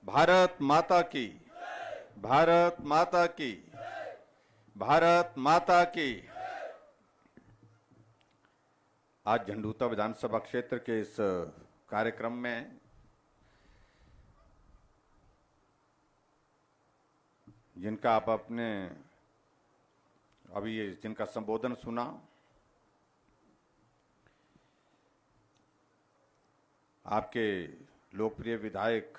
भारत माता की, भारत माता की, भारत माता की। आज झंडूता विधानसभा क्षेत्र के इस कार्यक्रम में जिनका आप अपने अभी जिनका संबोधन सुना, आपके लोकप्रिय विधायक,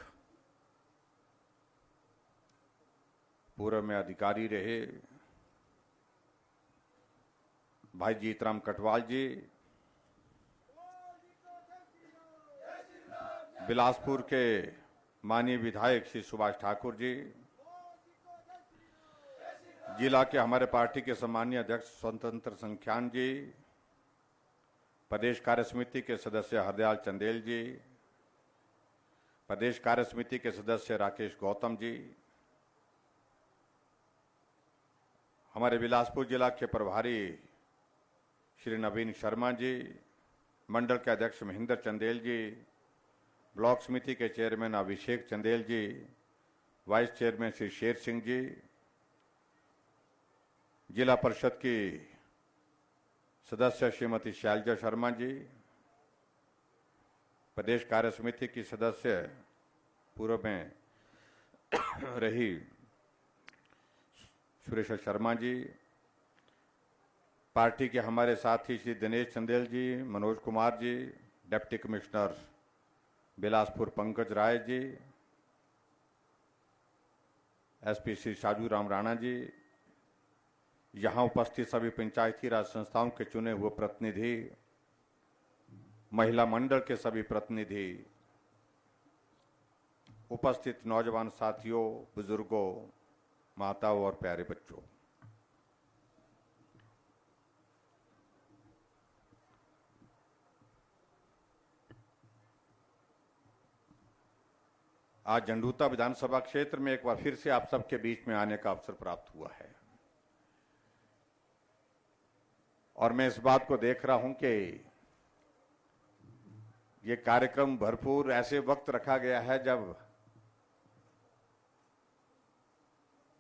पूर्व में अधिकारी रहे भाई जीतराम कटवाल जी, बिलासपुर के माननीय विधायक श्री सुभाष ठाकुर जी, जिला के हमारे पार्टी के सम्मानीय अध्यक्ष स्वतंत्र संख्यान जी, प्रदेश कार्य समिति के सदस्य हरदयाल चंदेल जी, प्रदेश कार्य समिति के सदस्य राकेश गौतम जी, हमारे बिलासपुर जिला के प्रभारी श्री नवीन शर्मा जी, मंडल के अध्यक्ष महेंद्र चंदेल जी, ब्लॉक समिति के चेयरमैन अभिषेक चंदेल जी, वाइस चेयरमैन श्री शेर सिंह जी, जिला परिषद की सदस्य श्रीमती शैलजा शर्मा जी, प्रदेश कार्य समिति की सदस्य पूर्व में रही सुरेश शर्मा जी, पार्टी के हमारे साथी श्री दिनेश चंदेल जी, Manoj Kumar ji, deputy commissioner Bilaspur Pankaj Rai ji, SP Shri साजू राम राणा जी, यहां उपस्थित सभी पंचायती राज संस्थाओं के चुने हुए प्रतिनिधि, महिला मंडल के सभी प्रतिनिधि, उपस्थित नौजवान साथियों, बुजुर्गों, माताओं और प्यारे बच्चों, आज झंडूता विधानसभा क्षेत्र में एक बार फिर से आप सबके बीच में आने का अवसर प्राप्त हुआ है और मैं इस बात को देख रहा हूं कि ये कार्यक्रम भरपूर ऐसे वक्त रखा गया है जब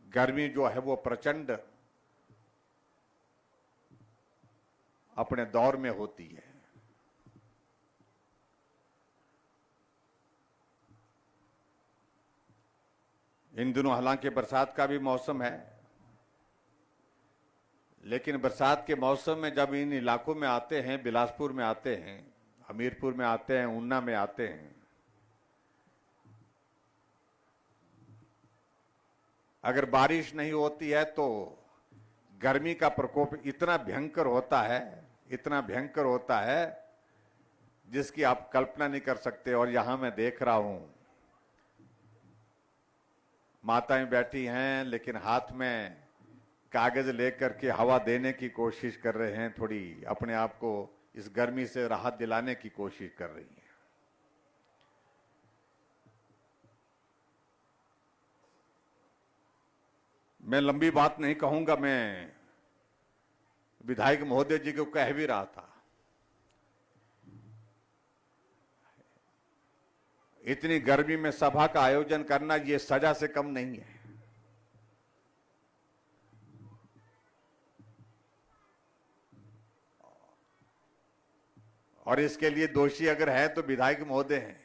गर्मी जो है वो प्रचंड अपने दौर में होती है। इन दिनों हालांकि बरसात का भी मौसम है, लेकिन बरसात के मौसम में जब इन इलाकों में आते हैं, बिलासपुर में आते हैं, हमीरपुर में आते हैं, ऊना में आते हैं, अगर बारिश नहीं होती है तो गर्मी का प्रकोप इतना भयंकर होता है, इतना भयंकर होता है जिसकी आप कल्पना नहीं कर सकते। और यहां मैं देख रहा हूं माताएं बैठी हैं, लेकिन हाथ में कागज लेकर के हवा देने की कोशिश कर रहे हैं, थोड़ी अपने आप को इस गर्मी से राहत दिलाने की कोशिश कर रही हैं। मैं लंबी बात नहीं कहूंगा, मैं विधायक महोदय जी को कह भी रहा था, इतनी गर्मी में सभा का आयोजन करना ये सजा से कम नहीं है। और इसके लिए दोषी अगर है तो विधायक महोदय हैं।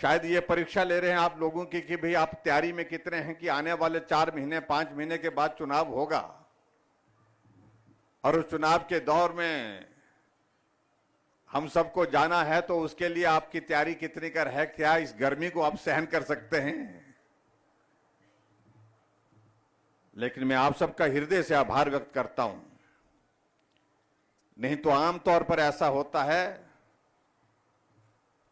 शायद ये परीक्षा ले रहे हैं आप लोगों की कि भाई आप तैयारी में कितने हैं कि आने वाले 4 महीने 5 महीने के बाद चुनाव होगा और उस चुनाव के दौर में हम सबको जाना है, तो उसके लिए आपकी तैयारी कितनी कर है, क्या इस गर्मी को आप सहन कर सकते हैं। लेकिन मैं आप सबका हृदय से आभार व्यक्त करता हूं। नहीं तो आमतौर पर ऐसा होता है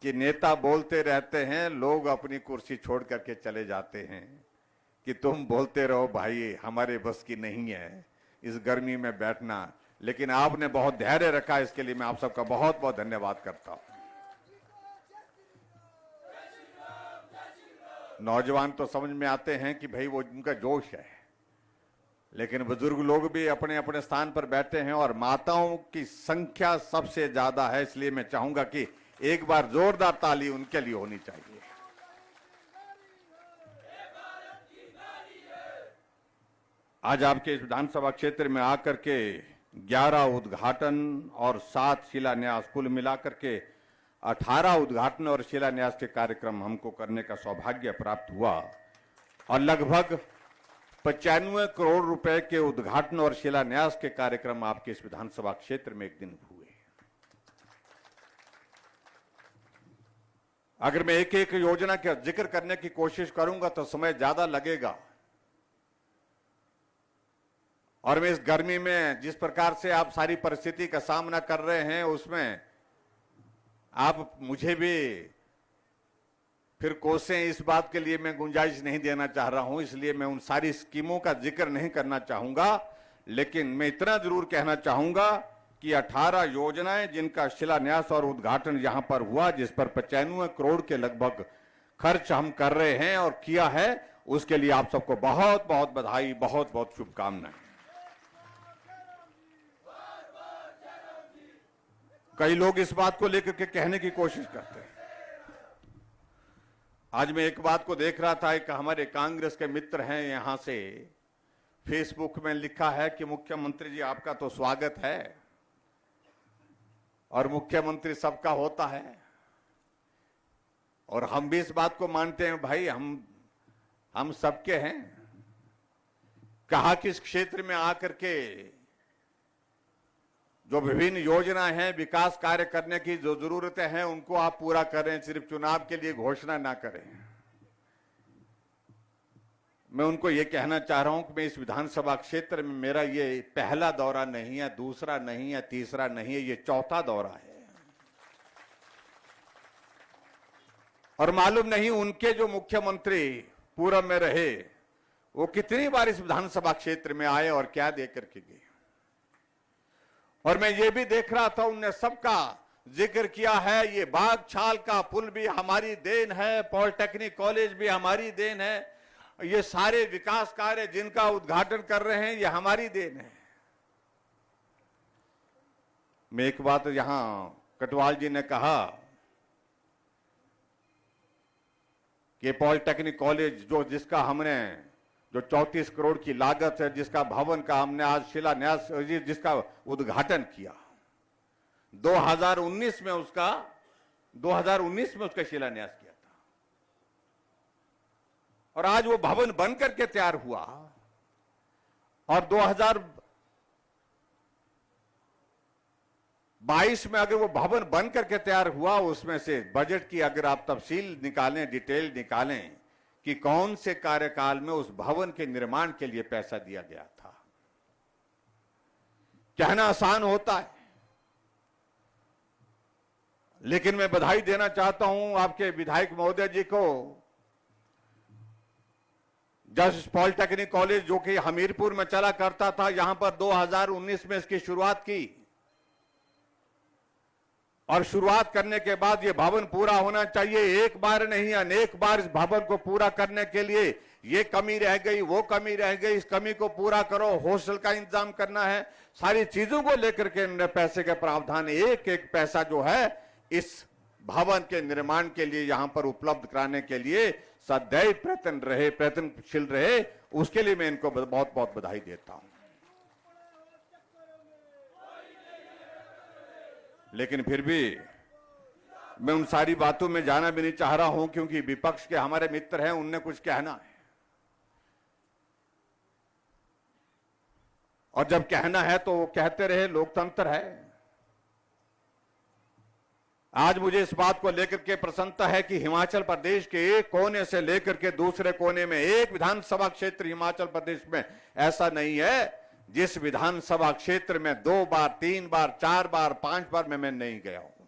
कि नेता बोलते रहते हैं, लोग अपनी कुर्सी छोड़ करके चले जाते हैं कि तुम बोलते रहो भाई, हमारे बस की नहीं है इस गर्मी में बैठना। लेकिन आपने बहुत धैर्य रखा, इसके लिए मैं आप सबका बहुत बहुत धन्यवाद करता हूं। नौजवान तो समझ में आते हैं कि भाई वो उनका जोश है, लेकिन बुजुर्ग लोग भी अपने अपने स्थान पर बैठे हैं और माताओं की संख्या सबसे ज्यादा है। इसलिए मैं चाहूंगा कि एक बार जोरदार ताली उनके लिए होनी चाहिए। आज आपके इस विधानसभा क्षेत्र में आकर के 11 उद्घाटन और 7 शिलान्यास, कुल मिलाकर के 18 उद्घाटन और शिलान्यास के कार्यक्रम हमको करने का सौभाग्य प्राप्त हुआ और लगभग 95 करोड़ रुपए के उद्घाटन और शिलान्यास के कार्यक्रम आपके इस विधानसभा क्षेत्र में एक दिन हुए। अगर मैं एक एक योजना का जिक्र करने की कोशिश करूंगा तो समय ज्यादा लगेगा और मैं इस गर्मी में जिस प्रकार से आप सारी परिस्थिति का सामना कर रहे हैं उसमें आप मुझे भी फिर कोसें, इस बात के लिए मैं गुंजाइश नहीं देना चाह रहा हूं, इसलिए मैं उन सारी स्कीमों का जिक्र नहीं करना चाहूंगा। लेकिन मैं इतना जरूर कहना चाहूंगा कि 18 योजनाएं जिनका शिलान्यास और उद्घाटन यहां पर हुआ, जिस पर 95 करोड़ के लगभग खर्च हम कर रहे हैं और किया है, उसके लिए आप सबको बहुत बहुत बधाई, बहुत बहुत शुभकामनाएं। कई लोग इस बात को लेकर के कहने की कोशिश करते हैं। आज मैं एक बात को देख रहा था, एक हमारे कांग्रेस के मित्र हैं यहां से, फेसबुक में लिखा है कि मुख्यमंत्री जी आपका तो स्वागत है और मुख्यमंत्री सबका होता है और हम भी इस बात को मानते हैं, भाई हम सबके हैं। कहा कि इस क्षेत्र में आकर के जो विभिन्न योजनाएं हैं, विकास कार्य करने की जो जरूरतें हैं, उनको आप पूरा करें, सिर्फ चुनाव के लिए घोषणा ना करें। मैं उनको ये कहना चाह रहा हूं कि मैं इस विधानसभा क्षेत्र में, मेरा ये पहला दौरा नहीं है, दूसरा नहीं है, तीसरा नहीं है, ये चौथा दौरा है। और मालूम नहीं उनके जो मुख्यमंत्री पूर्व में रहे वो कितनी बार इस विधानसभा क्षेत्र में आए और क्या दे करके गए। और मैं ये भी देख रहा था, उनने सबका जिक्र किया है, ये बागछाल का पुल भी हमारी देन है, पॉलिटेक्निक कॉलेज भी हमारी देन है, ये सारे विकास कार्य जिनका उद्घाटन कर रहे हैं ये हमारी देन है। मैं एक बात यहां कटवाल जी ने कहा कि पॉलिटेक्निक कॉलेज जिसका हमने जो 34 करोड़ की लागत है, जिसका भवन का हमने आज शिलान्यास, जिसका उद्घाटन किया 2019 में उसका शिलान्यास किया था और आज वो भवन बन करके तैयार हुआ और 2022 में अगर वो भवन बन करके तैयार हुआ, उसमें से बजट की अगर आप तफसील निकालें, डिटेल निकालें कि कौन से कार्यकाल में उस भवन के निर्माण के लिए पैसा दिया गया था। कहना आसान होता है, लेकिन मैं बधाई देना चाहता हूं आपके विधायक महोदय जी को। जस्ट पॉलिटेक्निक कॉलेज जो कि हमीरपुर में चला करता था, यहां पर 2019 में इसकी शुरुआत की और शुरुआत करने के बाद ये भवन पूरा होना चाहिए। एक बार नहीं, अनेक बार इस भवन को पूरा करने के लिए ये कमी रह गई, वो कमी रह गई, इस कमी को पूरा करो, हॉस्टल का इंतजाम करना है, सारी चीजों को लेकर के इन्होंने पैसे के प्रावधान, एक एक पैसा जो है इस भवन के निर्माण के लिए यहां पर उपलब्ध कराने के लिए सदैव प्रयत्नशील रहे। उसके लिए मैं इनको बहुत बहुत बधाई देता हूं। लेकिन फिर भी मैं उन सारी बातों में जाना भी नहीं चाह रहा हूं, क्योंकि विपक्ष के हमारे मित्र हैं, उनने कुछ कहना है और जब कहना है तो वो कहते रहे, लोकतंत्र है। आज मुझे इस बात को लेकर के प्रसन्नता है कि हिमाचल प्रदेश के एक कोने से लेकर के दूसरे कोने में एक विधानसभा क्षेत्र हिमाचल प्रदेश में ऐसा नहीं है जिस विधानसभा क्षेत्र में 2 बार, 3 बार, 4 बार, 5 बार मैं नहीं गया हूं।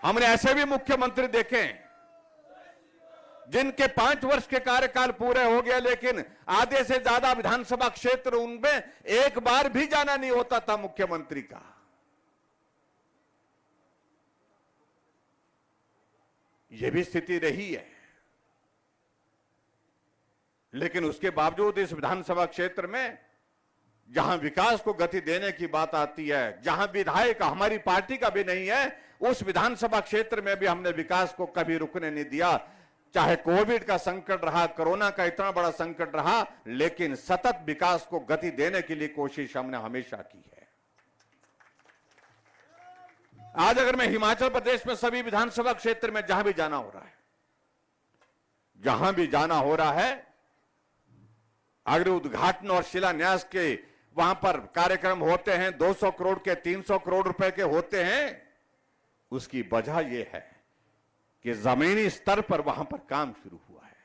हमने ऐसे भी मुख्यमंत्री देखे जिनके 5 वर्ष के कार्यकाल पूरे हो गए, लेकिन आधे से ज्यादा विधानसभा क्षेत्र उनमें एक बार भी जाना नहीं होता था मुख्यमंत्री का। यह भी स्थिति रही है, लेकिन उसके बावजूद इस विधानसभा क्षेत्र में जहां विकास को गति देने की बात आती है, जहां विधायक हमारी पार्टी का भी नहीं है, उस विधानसभा क्षेत्र में भी हमने विकास को कभी रुकने नहीं दिया। चाहे कोविड का संकट रहा, कोरोना का इतना बड़ा संकट रहा, लेकिन सतत विकास को गति देने के लिए कोशिश हमने हमेशा की है। आज अगर मैं हिमाचल प्रदेश में सभी विधानसभा क्षेत्र में जहां भी जाना हो रहा है, जहां भी जाना हो रहा है, अगर उद्घाटन और शिलान्यास के वहां पर कार्यक्रम होते हैं, 200 करोड़ के, 300 करोड़ रुपए के होते हैं, उसकी वजह यह है कि जमीनी स्तर पर वहां पर काम शुरू हुआ है।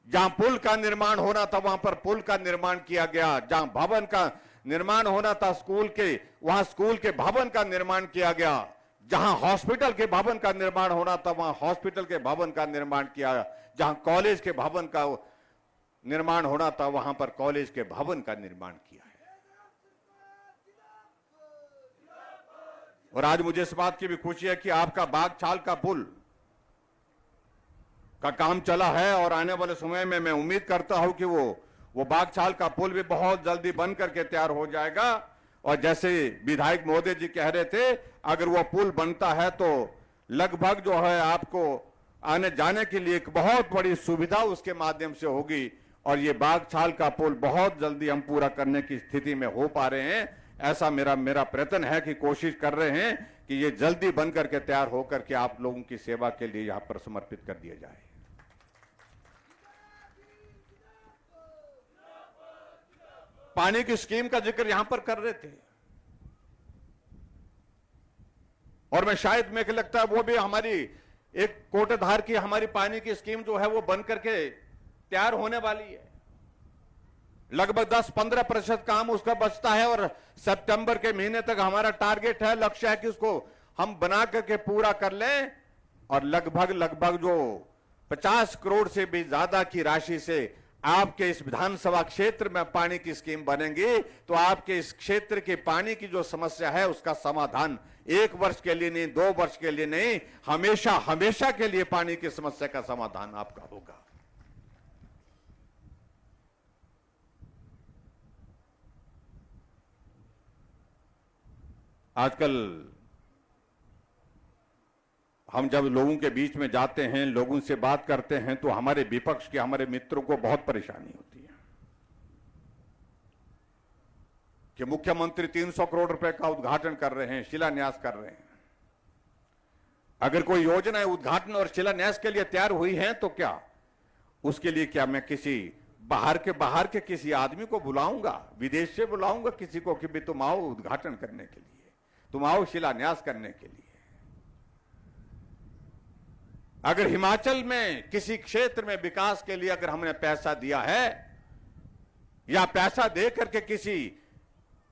जहां पुल का निर्माण होना था वहां पर पुल का निर्माण किया गया, जहां भवन का निर्माण होना था स्कूल के, वहां स्कूल के भवन का निर्माण किया गया, जहां हॉस्पिटल के भवन का निर्माण होना था वहां हॉस्पिटल के भवन का निर्माण किया, जहां कॉलेज के भवन का निर्माण होना था वहां पर कॉलेज के भवन का निर्माण किया है। और आज मुझे इस बात की भी खुशी है कि आपका बागछाल का पुल का काम चला है और आने वाले समय में मैं उम्मीद करता हूं कि वो बागछाल का पुल भी बहुत जल्दी बन करके तैयार हो जाएगा। और जैसे विधायक महोदय जी कह रहे थे, अगर वो पुल बनता है तो लगभग जो है आपको आने जाने के लिए एक बहुत बड़ी सुविधा उसके माध्यम से होगी। और ये बागछाल का पुल बहुत जल्दी हम पूरा करने की स्थिति में हो पा रहे हैं। ऐसा मेरा प्रयत्न है कि कोशिश कर रहे हैं कि ये जल्दी बन करके तैयार होकर के आप लोगों की सेवा के लिए यहां पर समर्पित कर दिया जाए। पानी की स्कीम का जिक्र यहां पर कर रहे थे और मैं शायद मेरे को लगता है वो भी हमारी एक कोटाधार की हमारी पानी की स्कीम जो है वो बन करके तैयार होने वाली है। लगभग 10-15% काम उसका बचता है और सितंबर के महीने तक हमारा टारगेट है, लक्ष्य है कि उसको हम बना करके पूरा कर लें। और लगभग जो 50 करोड़ से भी ज्यादा की राशि से आपके इस विधानसभा क्षेत्र में पानी की स्कीम बनेगी तो आपके इस क्षेत्र की पानी की जो समस्या है उसका समाधान 1 वर्ष के लिए नहीं, 2 वर्ष के लिए नहीं, हमेशा के लिए पानी की समस्या का समाधान आपका होगा। आजकल हम जब लोगों के बीच में जाते हैं, लोगों से बात करते हैं तो हमारे विपक्ष के हमारे मित्रों को बहुत परेशानी होती है कि मुख्यमंत्री 300 करोड़ रुपए का उद्घाटन कर रहे हैं, शिलान्यास कर रहे हैं। अगर कोई योजना उद्घाटन और शिलान्यास के लिए तैयार हुई है तो क्या उसके लिए क्या मैं किसी बाहर के किसी आदमी को बुलाऊंगा, विदेश से बुलाऊंगा किसी को कि भी तुम आओ उद्घाटन करने के लिए, तुम आओ शिलान्यास करने के लिए। अगर हिमाचल में किसी क्षेत्र में विकास के लिए अगर हमने पैसा दिया है या पैसा दे करके किसी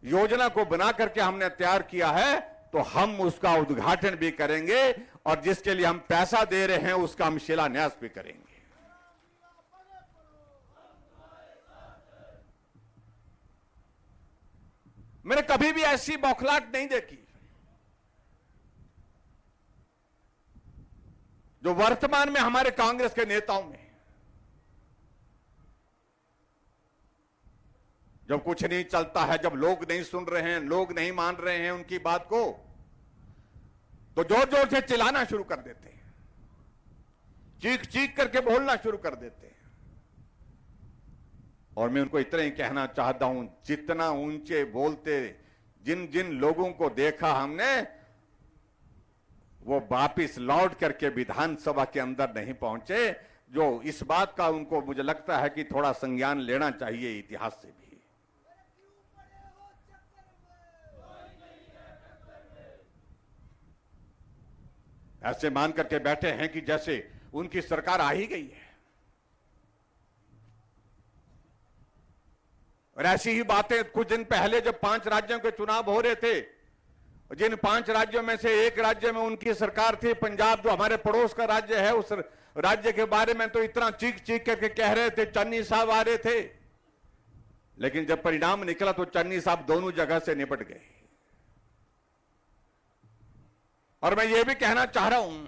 योजना को बना करके हमने तैयार किया है तो हम उसका उद्घाटन भी करेंगे और जिसके लिए हम पैसा दे रहे हैं उसका हम शिलान्यास भी करेंगे। मैंने कभी भी ऐसी बौखलाहट नहीं देखी जो वर्तमान में हमारे कांग्रेस के नेताओं में। जब कुछ नहीं चलता है, जब लोग नहीं सुन रहे हैं, लोग नहीं मान रहे हैं उनकी बात को, तो जोर जोर से चिल्लाना शुरू कर देते हैं, चीख चीख करके बोलना शुरू कर देते हैं। और मैं उनको इतना ही कहना चाहता हूं, जितना ऊंचे बोलते जिन जिन लोगों को देखा हमने वो वापिस लौट करके विधानसभा के अंदर नहीं पहुंचे, जो इस बात का उनको मुझे लगता है कि थोड़ा संज्ञान लेना चाहिए इतिहास से भी। ऐसे मान करके बैठे हैं कि जैसे उनकी सरकार आ ही गई है। और ऐसी ही बातें कुछ दिन पहले जब 5 राज्यों के चुनाव हो रहे थे, जिन 5 राज्यों में से एक राज्य में उनकी सरकार थी, पंजाब जो हमारे पड़ोस का राज्य है, उस राज्य के बारे में तो इतना चीख चीख करके कह रहे थे, चन्नी साहब आ रहे थे, लेकिन जब परिणाम निकला तो चन्नी साहब दोनों जगह से निपट गए। और मैं ये भी कहना चाह रहा हूं,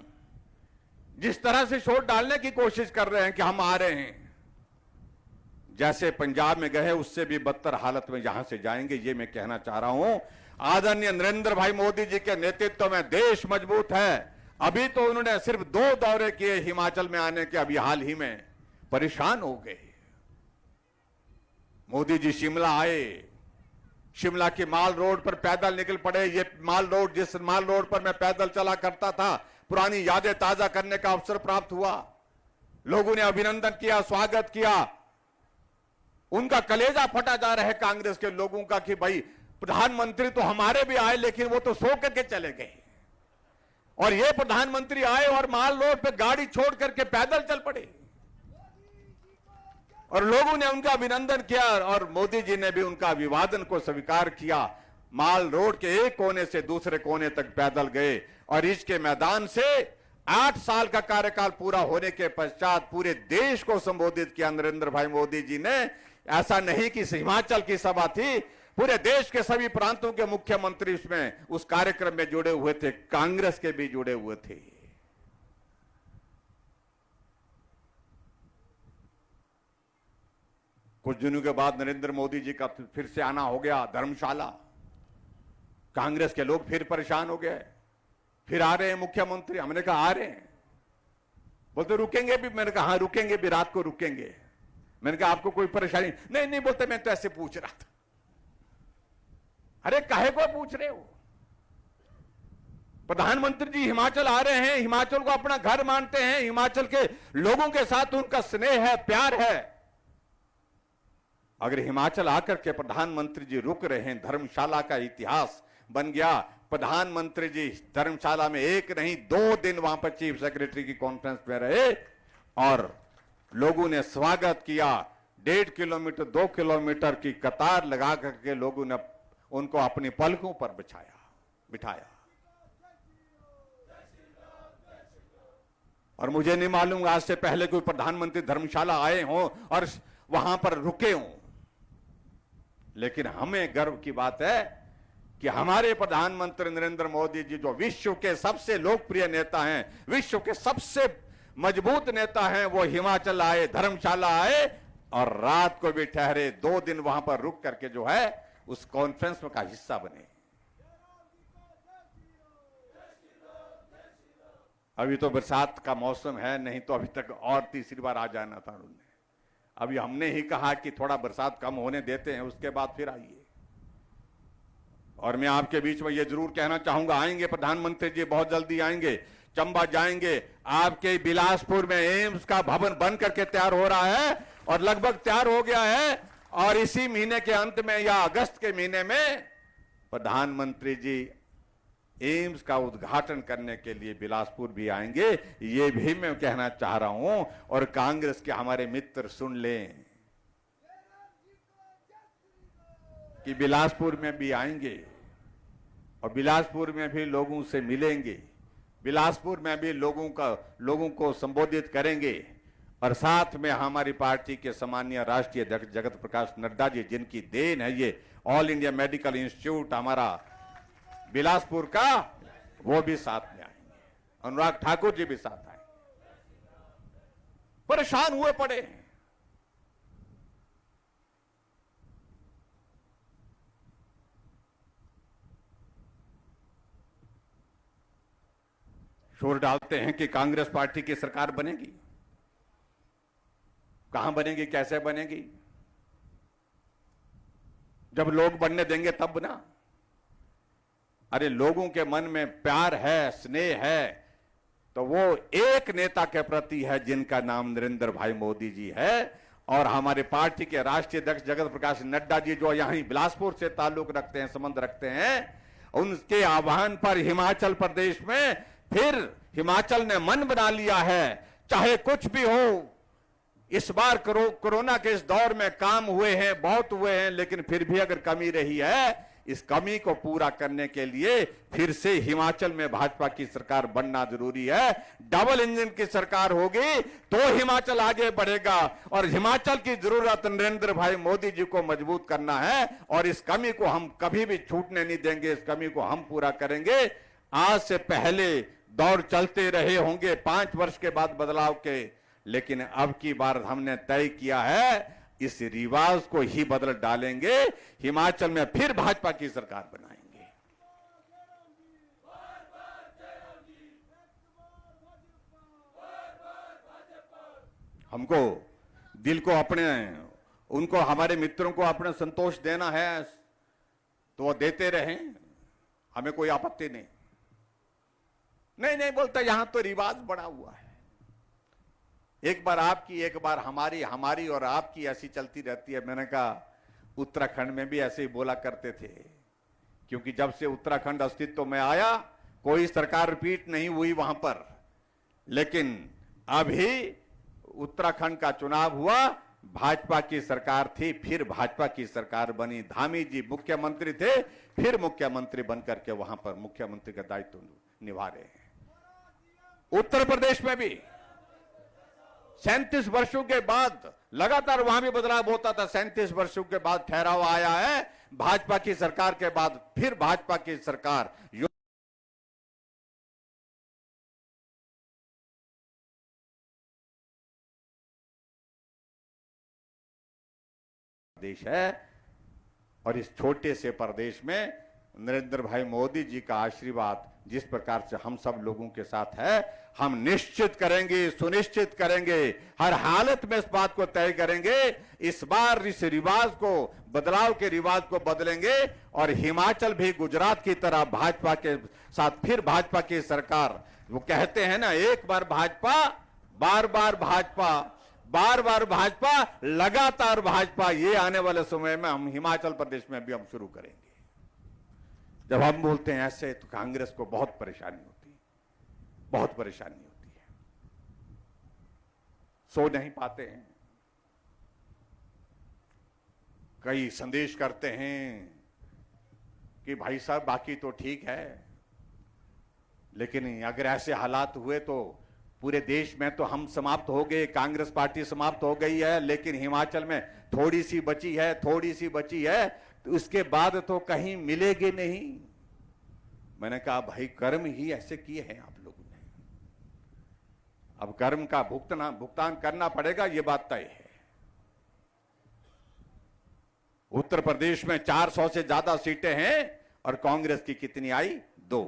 जिस तरह से शोर डालने की कोशिश कर रहे हैं कि हम आ रहे हैं, जैसे पंजाब में गए उससे भी बदतर हालत में यहां से जाएंगे, ये मैं कहना चाह रहा हूं। आदरणीय नरेंद्र भाई मोदी जी के नेतृत्व में देश मजबूत है। अभी तो उन्होंने सिर्फ 2 दौरे किए हिमाचल में आने के, अभी हाल ही में परेशान हो गए। मोदी जी शिमला आए, शिमला की माल रोड पर पैदल निकल पड़े। ये माल रोड, जिस माल रोड पर मैं पैदल चला करता था, पुरानी यादें ताजा करने का अवसर प्राप्त हुआ। लोगों ने अभिनंदन किया, स्वागत किया। उनका कलेजा फटा जा रहा है कांग्रेस के लोगों का कि भाई प्रधानमंत्री तो हमारे भी आए, लेकिन वो तो सो करके चले गए, और ये प्रधानमंत्री आए और माल रोड पे गाड़ी छोड़ करके पैदल चल पड़े। और लोगों ने उनका अभिनंदन किया और मोदी जी ने भी उनका अभिवादन को स्वीकार किया। माल रोड के एक कोने से दूसरे कोने तक पैदल गए और इसके मैदान से 8 साल का कार्यकाल पूरा होने के पश्चात पूरे देश को संबोधित किया नरेंद्र भाई मोदी जी ने। ऐसा नहीं कि हिमाचल की सभा थी, पूरे देश के सभी प्रांतों के मुख्यमंत्री उसमें उस कार्यक्रम में जुड़े हुए थे, कांग्रेस के भी जुड़े हुए थे। कुछ दिनों के बाद नरेंद्र मोदी जी का फिर से आना हो गया धर्मशाला। कांग्रेस के लोग फिर परेशान हो गए, फिर आ रहे हैं मुख्यमंत्री। हमने कहा आ रहे हैं, बोलते रुकेंगे भी। मैंने कहा हाँ रुकेंगे भी, रात को रुकेंगे। मैंने कहा आपको कोई परेशानी नहीं? नहीं बोलते मैं तो ऐसे पूछ रहा था। अरे काहे को पूछ रहे हो? प्रधानमंत्री जी हिमाचल आ रहे हैं, हिमाचल को अपना घर मानते हैं, हिमाचल के लोगों के साथ उनका स्नेह है, प्यार है। अगर हिमाचल आकर के प्रधानमंत्री जी रुक रहे हैं, धर्मशाला का इतिहास बन गया। प्रधानमंत्री जी धर्मशाला में 1 नहीं 2 दिन वहां पर चीफ सेक्रेटरी की कॉन्फ्रेंस में रहे और लोगों ने स्वागत किया। 1.5 किलोमीटर 2 किलोमीटर की कतार लगा करके लोगों ने उनको अपनी पलकों पर बिठाया। और मुझे नहीं मालूम आज से पहले कोई प्रधानमंत्री धर्मशाला आए हों और वहां पर रुके हों, लेकिन हमें गर्व की बात है कि हमारे प्रधानमंत्री नरेंद्र मोदी जी, जो विश्व के सबसे लोकप्रिय नेता हैं, विश्व के सबसे मजबूत नेता हैं, वो हिमाचल आए, धर्मशाला आए और रात को भी ठहरे। 2 दिन वहां पर रुक करके जो है उस कॉन्फ्रेंस का हिस्सा बने। अभी तो बरसात का मौसम है, नहीं तो अभी तक और तीसरी बार आ जाना था उन्होंने। अभी हमने ही कहा कि थोड़ा बरसात कम होने देते हैं, उसके बाद फिर आइए। और मैं आपके बीच में ये जरूर कहना चाहूंगा, आएंगे प्रधानमंत्री जी, बहुत जल्दी आएंगे, चंबा जाएंगे। आपके बिलासपुर में एम्स का भवन बन करके तैयार हो रहा है और लगभग तैयार हो गया है, और इसी महीने के अंत में या अगस्त के महीने में प्रधानमंत्री जी एम्स का उद्घाटन करने के लिए बिलासपुर भी आएंगे। ये भी मैं कहना चाह रहा हूं, और कांग्रेस के हमारे मित्र सुन लें कि बिलासपुर में भी आएंगे और बिलासपुर में भी लोगों से मिलेंगे, बिलासपुर में भी लोगों को संबोधित करेंगे। और साथ में हमारी पार्टी के सम्मानीय राष्ट्रीय अध्यक्ष जगत प्रकाश नड्डा जी, जिनकी देन है ये ऑल इंडिया मेडिकल इंस्टीट्यूट हमारा बिलासपुर का, वो भी साथ में आएंगे। अनुराग ठाकुर जी भी साथ आएंगे। परेशान हुए पड़े हैं। शोर डालते हैं कि कांग्रेस पार्टी की सरकार बनेगी। कहां बनेगी, कैसे बनेगी? जब लोग बनने देंगे तब ना। अरे लोगों के मन में प्यार है, स्नेह है, तो वो एक नेता के प्रति है जिनका नाम नरेंद्र भाई मोदी जी है। और हमारे पार्टी के राष्ट्रीय अध्यक्ष जगत प्रकाश नड्डा जी, जो यहीं बिलासपुर से ताल्लुक रखते हैं, संबंध रखते हैं, उनके आह्वान पर हिमाचल प्रदेश में फिर हिमाचल ने मन बना लिया है, चाहे कुछ भी हो। इस बार कोरोना के इस दौर में काम हुए हैं, बहुत हुए हैं, लेकिन फिर भी अगर कमी रही है, इस कमी को पूरा करने के लिए फिर से हिमाचल में भाजपा की सरकार बनना जरूरी है। डबल इंजन की सरकार होगी तो हिमाचल आगे बढ़ेगा, और हिमाचल की जरूरत नरेंद्र भाई मोदी जी को मजबूत करना है, और इस कमी को हम कभी भी छूटने नहीं देंगे। इस कमी को हम पूरा करेंगे। आज से पहले दौर चलते रहे होंगे 5 वर्ष के बाद बदलाव के, लेकिन अब की बार हमने तय किया है, इस रिवाज को ही बदल डालेंगे, हिमाचल में फिर भाजपा की सरकार बनाएंगे। हमको दिल को अपने, उनको, हमारे मित्रों को अपने संतोष देना है तो वो देते रहें, हमें कोई आपत्ति नहीं। नहीं बोलता, यहां तो रिवाज बड़ा हुआ है, एक बार आपकी एक बार हमारी, हमारी और आपकी ऐसी चलती रहती है। मैंने कहा उत्तराखंड में भी ऐसे ही बोला करते थे, क्योंकि जब से उत्तराखंड अस्तित्व में आया कोई सरकार रिपीट नहीं हुई वहां पर, लेकिन अभी उत्तराखंड का चुनाव हुआ, भाजपा की सरकार थी, फिर भाजपा की सरकार बनी, धामी जी मुख्यमंत्री थे, फिर मुख्यमंत्री बनकर के वहां पर मुख्यमंत्री का दायित्व निभा रहे हैं। उत्तर प्रदेश में भी 37 वर्षों के बाद लगातार वहां भी बदलाव होता था। 37 वर्षों के बाद ठहराव आया है, भाजपा की सरकार के बाद फिर भाजपा की सरकार देश है। और इस छोटे से प्रदेश में नरेंद्र भाई मोदी जी का आशीर्वाद जिस प्रकार से हम सब लोगों के साथ है, हम निश्चित करेंगे, सुनिश्चित करेंगे, हर हालत में इस बात को तय करेंगे, इस बार इस रिवाज को, बदलाव के रिवाज को बदलेंगे और हिमाचल भी गुजरात की तरह भाजपा के साथ फिर भाजपा की सरकार। वो कहते हैं ना, एक बार भाजपा, बार बार भाजपा, बार बार भाजपा, लगातार भाजपा। ये आने वाले समय में हम हिमाचल प्रदेश में भी हम शुरू करेंगे। जब हम बोलते हैं ऐसे तो कांग्रेस को बहुत परेशानी होती है, बहुत परेशानी होती है, सो नहीं पाते हैं, कई संदेश करते हैं कि भाई साहब बाकी तो ठीक है, लेकिन अगर ऐसे हालात हुए तो पूरे देश में तो हम समाप्त हो गए, कांग्रेस पार्टी समाप्त हो गई है, लेकिन हिमाचल में थोड़ी सी बची है, थोड़ी सी बची है, तो उसके बाद तो कहीं मिलेगी नहीं। मैंने कहा भाई कर्म ही ऐसे किए हैं आप लोगों ने, अब कर्म का भुगतान करना पड़ेगा, ये बात तय है। उत्तर प्रदेश में 400 से ज्यादा सीटें हैं और कांग्रेस की कितनी आई? 2।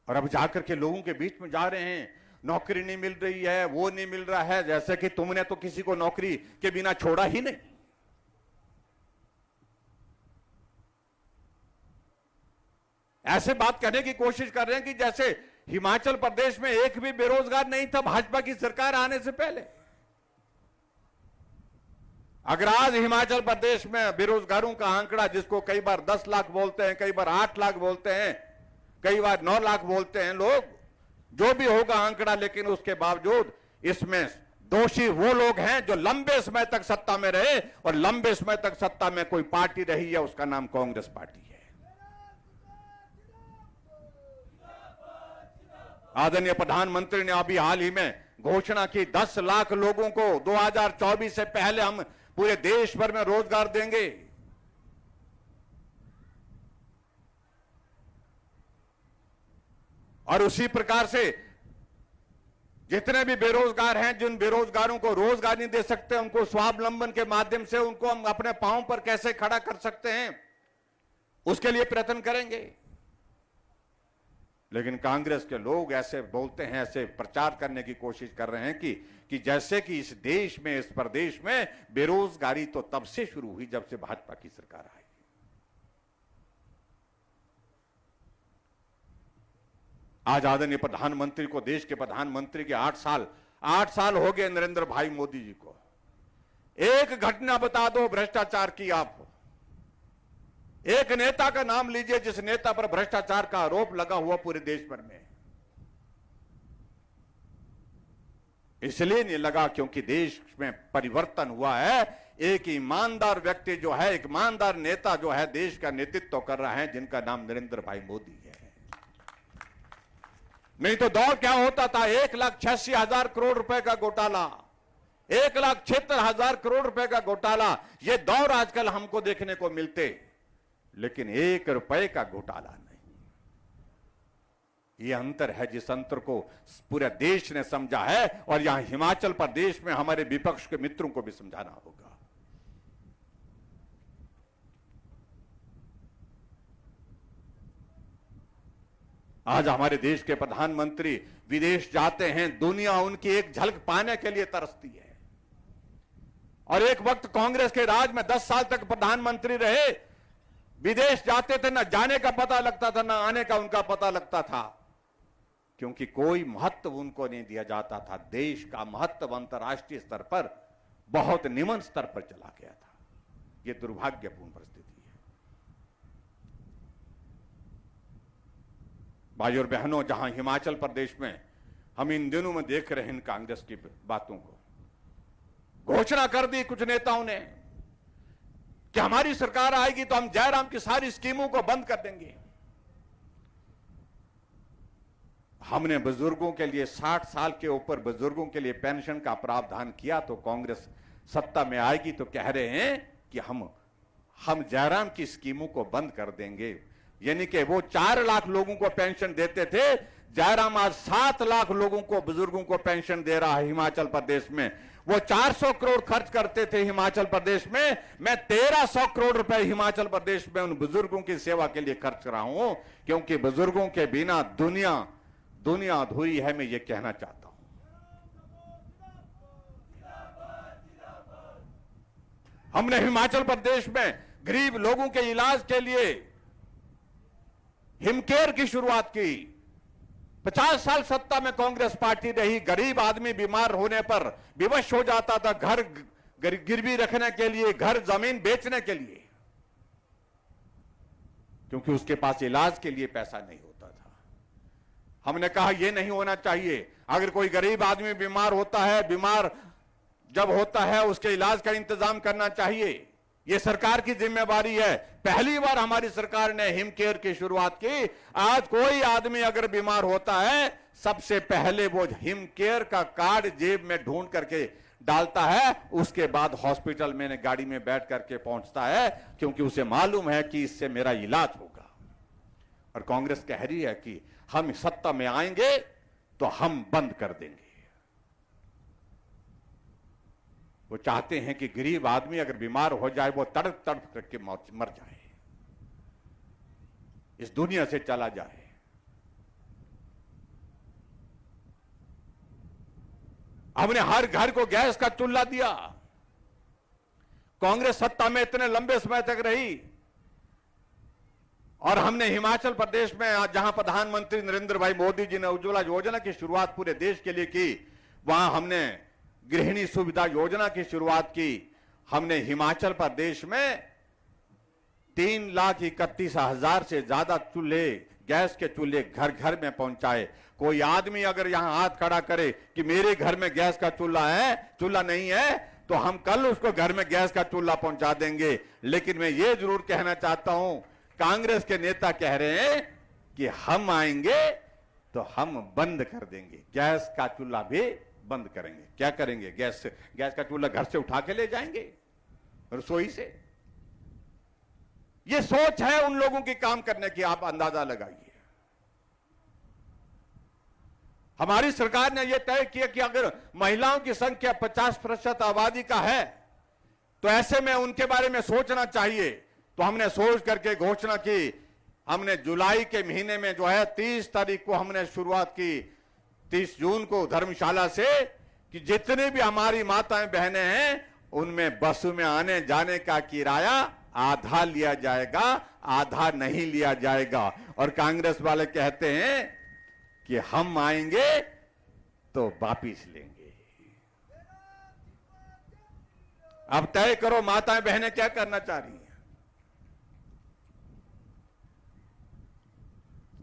और अब जाकर के लोगों के बीच में जा रहे हैं, नौकरी नहीं मिल रही है, वो नहीं मिल रहा है, जैसे कि तुमने तो किसी को नौकरी के बिना छोड़ा ही नहीं। ऐसे बात करने की कोशिश कर रहे हैं कि जैसे हिमाचल प्रदेश में एक भी बेरोजगार नहीं था भाजपा की सरकार आने से पहले। अगर आज हिमाचल प्रदेश में बेरोजगारों का आंकड़ा, जिसको कई बार 10 लाख बोलते हैं, कई बार 8 लाख बोलते हैं, कई बार 9 लाख बोलते हैं लोग, जो भी होगा आंकड़ा, लेकिन उसके बावजूद इसमें दोषी वो लोग हैं जो लंबे समय तक सत्ता में रहे, और लंबे समय तक सत्ता में कोई पार्टी रही है, उसका नाम कांग्रेस पार्टी है। आदरणीय प्रधानमंत्री ने अभी हाल ही में घोषणा की 10 लाख लोगों को 2024 से पहले हम पूरे देश भर में रोजगार देंगे। और उसी प्रकार से जितने भी बेरोजगार हैं, जिन बेरोजगारों को रोजगार नहीं दे सकते, उनको स्वावलंबन के माध्यम से उनको हम अपने पांव पर कैसे खड़ा कर सकते हैं, उसके लिए प्रयत्न करेंगे। लेकिन कांग्रेस के लोग ऐसे बोलते हैं, ऐसे प्रचार करने की कोशिश कर रहे हैं कि जैसे कि इस देश में, इस प्रदेश में बेरोजगारी तो तब से शुरू हुई जब से भाजपा की सरकार आई। आज आदरणीय प्रधानमंत्री को, देश के प्रधानमंत्री के 8 साल हो गए नरेंद्र भाई मोदी जी को। एक घटना बता दो भ्रष्टाचार की, आप एक नेता का नाम लीजिए जिस नेता पर भ्रष्टाचार का आरोप लगा हुआ पूरे देश भर में। इसलिए नहीं लगा क्योंकि देश में परिवर्तन हुआ है, एक ईमानदार व्यक्ति जो है, एक ईमानदार नेता जो है देश का नेतृत्व कर रहा है, जिनका नाम नरेंद्र भाई मोदी है। नहीं तो दौर क्या होता था, 1,86,000 करोड़ रुपए का घोटाला, 1,76,000 करोड़ रुपए का घोटाला, ये दौर आजकल हमको देखने को मिलते, लेकिन 1 रुपए का घोटाला नहीं। ये अंतर है जिस अंतर को पूरे देश ने समझा है और यहां हिमाचल प्रदेश में हमारे विपक्ष के मित्रों को भी समझाना होगा। आज हमारे देश के प्रधानमंत्री विदेश जाते हैं, दुनिया उनकी एक झलक पाने के लिए तरसती है। और एक वक्त कांग्रेस के राज में 10 साल तक प्रधानमंत्री रहे, विदेश जाते थे, ना जाने का पता लगता था ना आने का उनका पता लगता था, क्योंकि कोई महत्व उनको नहीं दिया जाता था। देश का महत्व अंतर्राष्ट्रीय स्तर पर बहुत निम्न स्तर पर चला गया था। यह दुर्भाग्यपूर्ण परिस्थिति है। भाई और बहनों, जहां हिमाचल प्रदेश में हम इन दिनों में देख रहे हैं इन कांग्रेस की बातों को, घोषणा कर दी कुछ नेताओं ने कि हमारी सरकार आएगी तो हम जयराम की सारी स्कीमों को बंद कर देंगे। हमने बुजुर्गों के लिए 60 साल के ऊपर बुजुर्गों के लिए पेंशन का प्रावधान किया, तो कांग्रेस सत्ता में आएगी तो कह रहे हैं कि हम जयराम की स्कीमों को बंद कर देंगे। यानी कि वो 4 लाख लोगों को पेंशन देते थे, जयराम आज 7 लाख लोगों को, बुजुर्गों को पेंशन दे रहा है हिमाचल प्रदेश में। वो 400 करोड़ खर्च करते थे हिमाचल प्रदेश में, मैं 1300 करोड़ रुपए हिमाचल प्रदेश में उन बुजुर्गों की सेवा के लिए खर्च रहा हूं, क्योंकि बुजुर्गों के बिना दुनिया अधूरी है, मैं ये कहना चाहता हूं। हमने हिमाचल प्रदेश में गरीब लोगों के इलाज के लिए हिमकेयर की शुरुआत की। 50 साल सत्ता में कांग्रेस पार्टी रही, गरीब आदमी बीमार होने पर विवश हो जाता था घर गिरवी रखने के लिए, घर जमीन बेचने के लिए, क्योंकि उसके पास इलाज के लिए पैसा नहीं होता था। हमने कहा यह नहीं होना चाहिए। अगर कोई गरीब आदमी बीमार होता है, बीमार जब होता है उसके इलाज का इंतजाम करना चाहिए, यह सरकार की जिम्मेवारी है। पहली बार हमारी सरकार ने हिम केयर की शुरुआत की। आज कोई आदमी अगर बीमार होता है, सबसे पहले वो हिम केयर का कार्ड जेब में ढूंढ करके डालता है, उसके बाद हॉस्पिटल में गाड़ी में बैठ करके पहुंचता है, क्योंकि उसे मालूम है कि इससे मेरा इलाज होगा। और कांग्रेस कह रही है कि हम सत्ता में आएंगे तो हम बंद कर देंगे। वो चाहते हैं कि गरीब आदमी अगर बीमार हो जाए वो तड़प तड़प करके मर जाए, इस दुनिया से चला जाए। हमने हर घर को गैस का चूल्हा दिया। कांग्रेस सत्ता में इतने लंबे समय तक रही, और हमने हिमाचल प्रदेश में जहां प्रधानमंत्री नरेंद्र भाई मोदी जी ने उज्ज्वला योजना की शुरुआत पूरे देश के लिए की, वहां हमने गृहिणी सुविधा योजना की शुरुआत की। हमने हिमाचल प्रदेश में 3,31,000 से ज्यादा चूल्हे, गैस के चूल्हे घर घर में पहुंचाए। कोई आदमी अगर यहां हाथ खड़ा करे कि मेरे घर में गैस का चूल्हा नहीं है, तो हम कल उसको घर में गैस का चूल्हा पहुंचा देंगे। लेकिन मैं ये जरूर कहना चाहता हूं, कांग्रेस के नेता कह रहे हैं कि हम आएंगे तो हम बंद कर देंगे, गैस का चूल्हा भी बंद करेंगे। क्या करेंगे? गैस का चूल्हा घर से उठा के ले जाएंगे, रसोई से। यह सोच है उन लोगों की काम करने की, आप अंदाजा लगाइए। हमारी सरकार ने यह तय किया कि अगर महिलाओं की संख्या 50% आबादी का है, तो ऐसे में उनके बारे में सोचना चाहिए। तो हमने सोच करके घोषणा की। हमने जुलाई के महीने में जो है 30 तारीख को हमने शुरुआत की, 30 जून को धर्मशाला से, कि जितने भी हमारी माताएं बहनें हैं उनमें बसों में आने जाने का किराया आधा लिया जाएगा, आधा नहीं लिया जाएगा। और कांग्रेस वाले कहते हैं कि हम आएंगे तो वापिस लेंगे। अब तय करो माताएं बहनें क्या करना चाह रही हैं।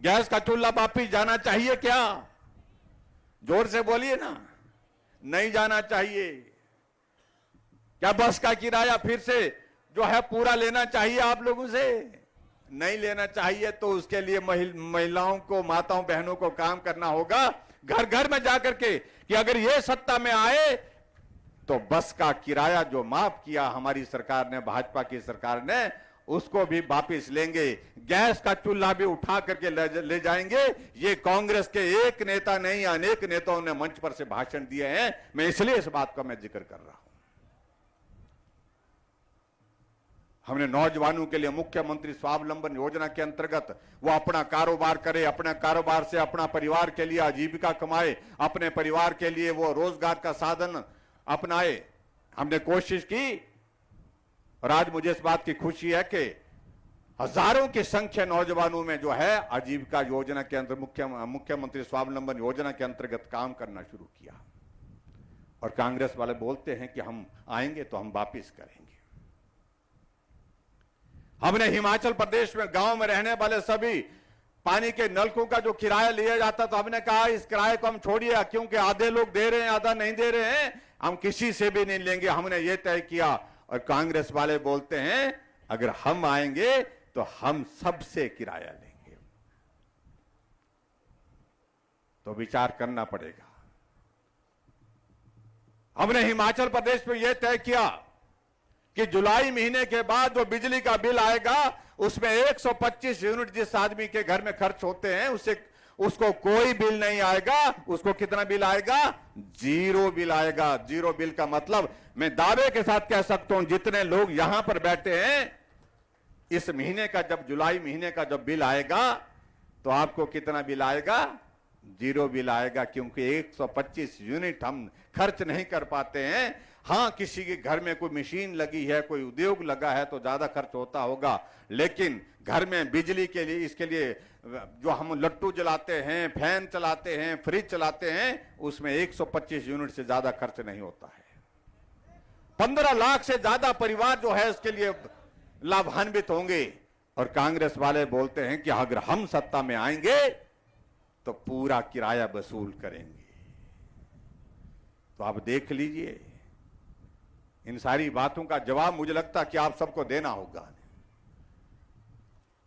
गैस का चूल्हा वापिस जाना चाहिए क्या? जोर से बोलिए ना। नहीं जाना चाहिए। क्या बस का किराया फिर से जो है पूरा लेना चाहिए आप लोगों से? नहीं लेना चाहिए। तो उसके लिए महिलाओं को, माताओं बहनों को काम करना होगा घर घर में जाकर के, कि अगर ये सत्ता में आए तो बस का किराया जो माफ किया हमारी सरकार ने, भाजपा की सरकार ने, उसको भी वापस लेंगे। गैस का चूल्हा भी उठा करके ले जाएंगे। ये कांग्रेस के एक नेता नहीं, अनेक नेताओं ने मंच पर से भाषण दिए हैं। मैं इसलिए इस बात का मैं जिक्र कर रहा हूं। हमने नौजवानों के लिए मुख्यमंत्री स्वावलंबन योजना के अंतर्गत वो अपना कारोबार करे, अपने कारोबार से अपना परिवार के लिए आजीविका कमाए, अपने परिवार के लिए वो रोजगार का साधन अपनाए। हमने कोशिश की और आज मुझे इस बात की खुशी है कि हजारों की संख्या नौजवानों में जो है आजीविका योजना के अंदर मुख्यमंत्री स्वावलंबन योजना के अंतर्गत काम करना शुरू किया। और कांग्रेस वाले बोलते हैं कि हम आएंगे तो हम वापिस करेंगे। हमने हिमाचल प्रदेश में गांव में रहने वाले सभी पानी के नलकों का जो किराया लिया जाता तो हमने कहा इस किराए को हम छोड़िए, क्योंकि आधे लोग दे रहे हैं आधा नहीं दे रहे हैं, हम किसी से भी नहीं लेंगे। हमने ये तय किया। और कांग्रेस वाले बोलते हैं अगर हम आएंगे तो हम सबसे किराया लेंगे। तो विचार करना पड़ेगा। हमने हिमाचल प्रदेश में यह तय किया कि जुलाई महीने के बाद जो बिजली का बिल आएगा उसमें 125 यूनिट जिस आदमी के घर में खर्च होते हैं उसको कोई बिल नहीं आएगा। उसको कितना बिल आएगा? 0 बिल आएगा। 0 बिल का मतलब मैं दावे के साथ कह सकता हूं जितने लोग यहां पर बैठे हैं, इस महीने का जब जुलाई महीने का जब बिल आएगा तो आपको कितना बिल आएगा? 0 बिल आएगा, क्योंकि 125 यूनिट हम खर्च नहीं कर पाते हैं। हां, किसी के घर में कोई मशीन लगी है, कोई उद्योग लगा है तो ज्यादा खर्च होता होगा, लेकिन घर में बिजली के लिए, इसके लिए जो हम लट्टू जलाते हैं, फैन चलाते हैं, फ्रिज चलाते हैं, उसमें 125 यूनिट से ज्यादा खर्च नहीं होता है। 15 लाख से ज्यादा परिवार जो है उसके लिए लाभान्वित होंगे। और कांग्रेस वाले बोलते हैं कि अगर हम सत्ता में आएंगे तो पूरा किराया वसूल करेंगे। तो आप देख लीजिए, इन सारी बातों का जवाब मुझे लगता कि आप सबको देना होगा।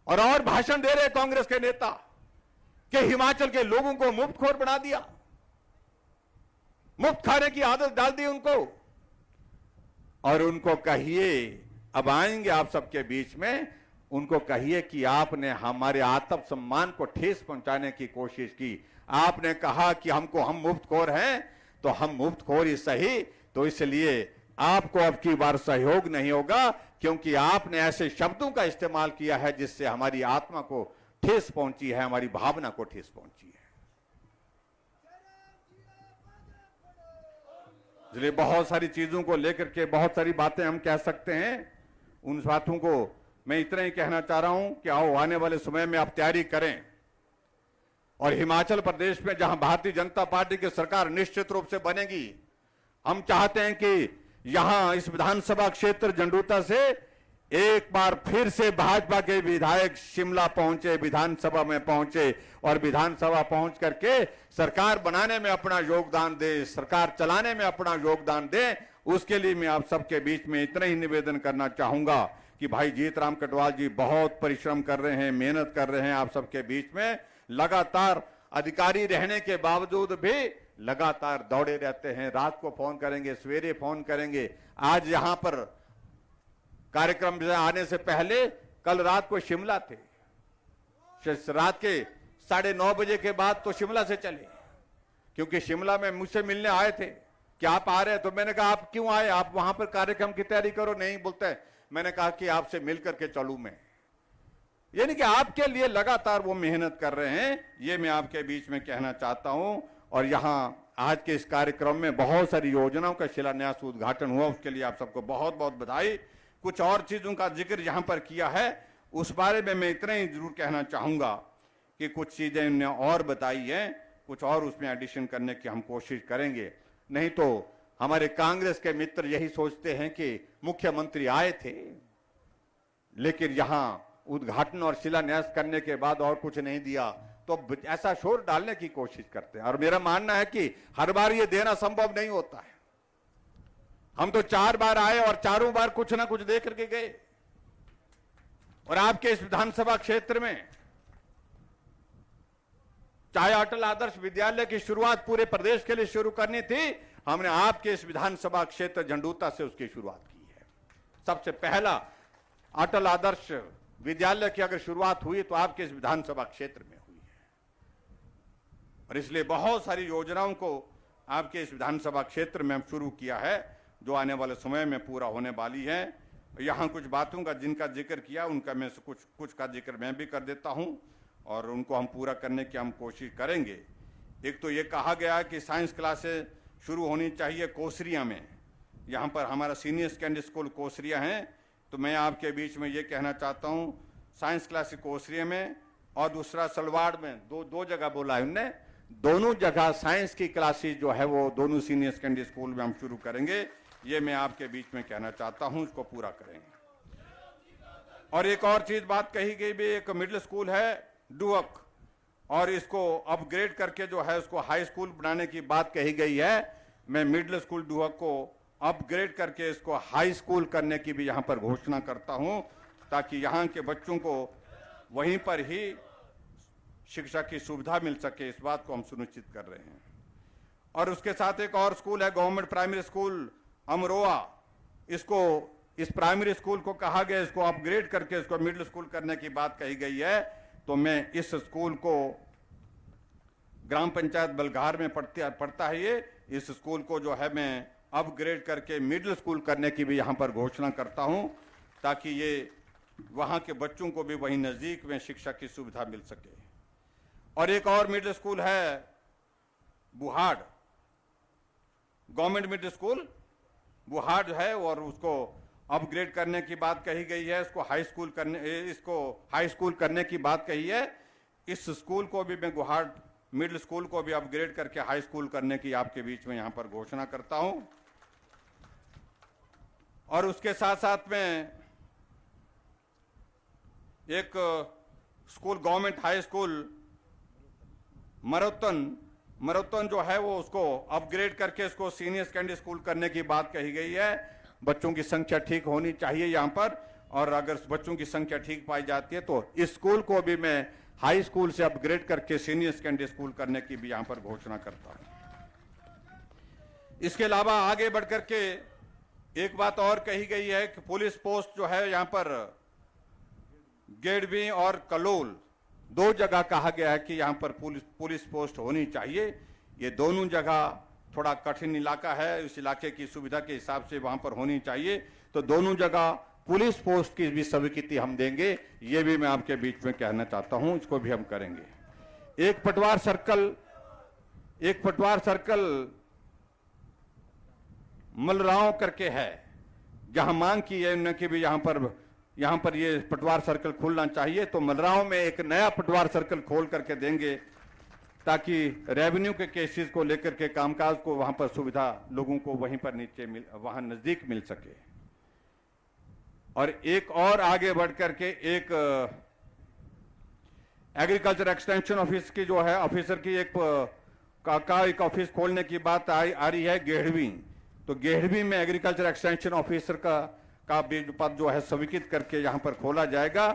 और भाषण दे रहे कांग्रेस के नेता कि हिमाचल के लोगों को मुफ्तखोर बना दिया, मुफ्त खाने की आदत डाल दी उनको। और उनको कहिए, अब आएंगे आप सबके बीच में, उनको कहिए कि आपने हमारे आत्मसम्मान को ठेस पहुंचाने की कोशिश की। आपने कहा कि हम मुफ्तखोर हैं, तो हम मुफ्तखोर ही सही। तो इसलिए आपको अब की बार सहयोग नहीं होगा, क्योंकि आपने ऐसे शब्दों का इस्तेमाल किया है जिससे हमारी आत्मा को ठेस पहुंची है, हमारी भावना को ठेस पहुंची है। इसलिए बहुत सारी चीजों को लेकर के बहुत सारी बातें हम कह सकते हैं। उन बातों को मैं इतना ही कहना चाह रहा हूं कि आओ आने वाले समय में आप तैयारी करें। और हिमाचल प्रदेश में जहां भारतीय जनता पार्टी की सरकार निश्चित रूप से बनेगी, हम चाहते हैं कि यहां इस विधानसभा क्षेत्र झंडूता से एक बार फिर से भाजपा के विधायक शिमला पहुंचे, विधानसभा में पहुंचे और विधानसभा पहुंच करके सरकार बनाने में अपना योगदान दे, सरकार चलाने में अपना योगदान दे। उसके लिए मैं आप सबके बीच में इतना ही निवेदन करना चाहूंगा कि भाई जीतराम कटवाल जी बहुत परिश्रम कर रहे हैं, मेहनत कर रहे हैं आप सबके बीच में। लगातार अधिकारी रहने के बावजूद भी लगातार दौड़े रहते हैं। रात को फोन करेंगे, सवेरे फोन करेंगे। आज यहां पर कार्यक्रम आने से पहले कल रात को शिमला थे। रात के 9:30 बजे के बाद तो शिमला से चले, क्योंकि शिमला में मुझसे मिलने आए थे कि आप आ रहे हैं। तो मैंने कहा आप क्यों आए, आप वहां पर कार्यक्रम की तैयारी करो। नहीं बोलते, मैंने कहा कि आपसे मिलकर के चलूं मैं। यानी कि आपके लिए लगातार वो मेहनत कर रहे हैं, ये मैं आपके बीच में कहना चाहता हूं। और यहां आज के इस कार्यक्रम में बहुत सारी योजनाओं का शिलान्यास उद्घाटन हुआ, उसके लिए आप सबको बहुत बहुत बधाई। कुछ और चीजों का जिक्र यहां पर किया है, उस बारे में मैं इतना ही जरूर कहना चाहूंगा कि कुछ चीजें इन्होंने और बताई हैं, कुछ और उसमें एडिशन करने की हम कोशिश करेंगे। नहीं तो हमारे कांग्रेस के मित्र यही सोचते हैं कि मुख्यमंत्री आए थे लेकिन यहां उद्घाटन और शिलान्यास करने के बाद और कुछ नहीं दिया, तो ऐसा शोर डालने की कोशिश करते हैं। और मेरा मानना है कि हर बार ये देना संभव नहीं होता है। हम तो 4 बार आए और चारों बार कुछ ना कुछ दे करके गए। और आपके इस विधानसभा क्षेत्र में चाहे अटल आदर्श विद्यालय की शुरुआत पूरे प्रदेश के लिए शुरू करनी थी, हमने आपके इस विधानसभा क्षेत्र झंडूता से उसकी शुरुआत की है। सबसे पहला अटल आदर्श विद्यालय की अगर शुरुआत हुई तो आपके इस विधानसभा क्षेत्र में हुई है, और इसलिए बहुत सारी योजनाओं को आपके इस विधानसभा क्षेत्र में हम शुरू किया है, जो आने वाले समय में पूरा होने वाली है। यहाँ कुछ बातों का जिनका जिक्र किया, उनका में से कुछ का जिक्र मैं भी कर देता हूँ, और उनको हम पूरा करने की हम कोशिश करेंगे। एक तो ये कहा गया कि साइंस क्लासेस शुरू होनी चाहिए कोसरिया में। यहाँ पर हमारा सीनियर सेकेंडरी स्कूल कोसरिया है, तो मैं आपके बीच में ये कहना चाहता हूँ, साइंस क्लास कोसरिया में और दूसरा सलवाड़ में, दो जगह बोला है उनने, दोनों जगह साइंस की क्लासेस जो है वो दोनों सीनियर सेकेंडरी स्कूल में हम शुरू करेंगे। ये मैं आपके बीच में कहना चाहता हूँ, इसको पूरा करेंगे। और एक और चीज बात कही गई भी, एक मिडिल स्कूल है डुहक, और इसको अपग्रेड करके जो है उसको हाई स्कूल बनाने की बात कही गई है। मैं मिडिल स्कूल डुहक को अपग्रेड करके इसको हाई स्कूल करने की भी यहाँ पर घोषणा करता हूँ, ताकि यहाँ के बच्चों को वहीं पर ही शिक्षा की सुविधा मिल सके, इस बात को हम सुनिश्चित कर रहे हैं। और उसके साथ एक और स्कूल है गवर्नमेंट प्राइमरी स्कूल अमरोहा, इसको इस प्राइमरी स्कूल को कहा गया इसको अपग्रेड करके इसको मिडिल स्कूल करने की बात कही गई है। तो मैं इस स्कूल को, ग्राम पंचायत बलघार में पढ़ता है ये, इस स्कूल को जो है मैं अपग्रेड करके मिडिल स्कूल करने की भी यहाँ पर घोषणा करता हूँ, ताकि ये वहाँ के बच्चों को भी वहीं नज़दीक में शिक्षा की सुविधा मिल सके। और एक और मिडिल स्कूल है बुहाड़, गवर्नमेंट मिडिल स्कूल बुहाड़ जो है, और उसको अपग्रेड करने की बात कही गई है, इसको हाई स्कूल करने की बात कही है। इस स्कूल को भी मैं बुहाड़ मिडिल स्कूल को भी अपग्रेड करके हाई स्कूल करने की आपके बीच में यहां पर घोषणा करता हूं। और उसके साथ साथ में एक स्कूल गवर्नमेंट हाई स्कूल मरोतन जो है वो उसको अपग्रेड करके इसको सीनियर सेकेंडरी स्कूल करने की बात कही गई है। बच्चों की संख्या ठीक होनी चाहिए यहाँ पर, और अगर बच्चों की संख्या ठीक पाई जाती है तो इस स्कूल को भी मैं हाई स्कूल से अपग्रेड करके सीनियर सेकेंडरी स्कूल करने की भी यहाँ पर घोषणा करता हूँ। इसके अलावा आगे बढ़कर के एक बात और कही गई है कि पुलिस पोस्ट जो है यहाँ पर गेड़वी और कलोल, दो जगह कहा गया है कि यहाँ पर पुलिस पोस्ट होनी चाहिए। ये दोनों जगह थोड़ा कठिन इलाका है, इस इलाके की सुविधा के हिसाब से वहां पर होनी चाहिए, तो दोनों जगह पुलिस पोस्ट की भी स्वीकृति हम देंगे। ये भी मैं आपके बीच में कहना चाहता हूं, इसको भी हम करेंगे। एक पटवार सर्कल मलराव करके है, जहां मांग की है उन्होंने कि भी यहाँ पर ये पटवार सर्कल खुलना चाहिए, तो मलराव में एक नया पटवार सर्कल खोल करके देंगे, ताकि रेवेन्यू के केसेस को लेकर के कामकाज को वहां पर सुविधा लोगों को वहीं पर वहां नजदीक मिल सके। और एक और आगे बढ़ करके एक एग्रीकल्चर एक्सटेंशन ऑफिस की जो है ऑफिसर की एक ऑफिस खोलने की बात आ रही है गेढ़वी, तो गेढ़वी में एग्रीकल्चर एक्सटेंशन ऑफिसर का भी पद जो है स्वीकृत करके यहां पर खोला जाएगा।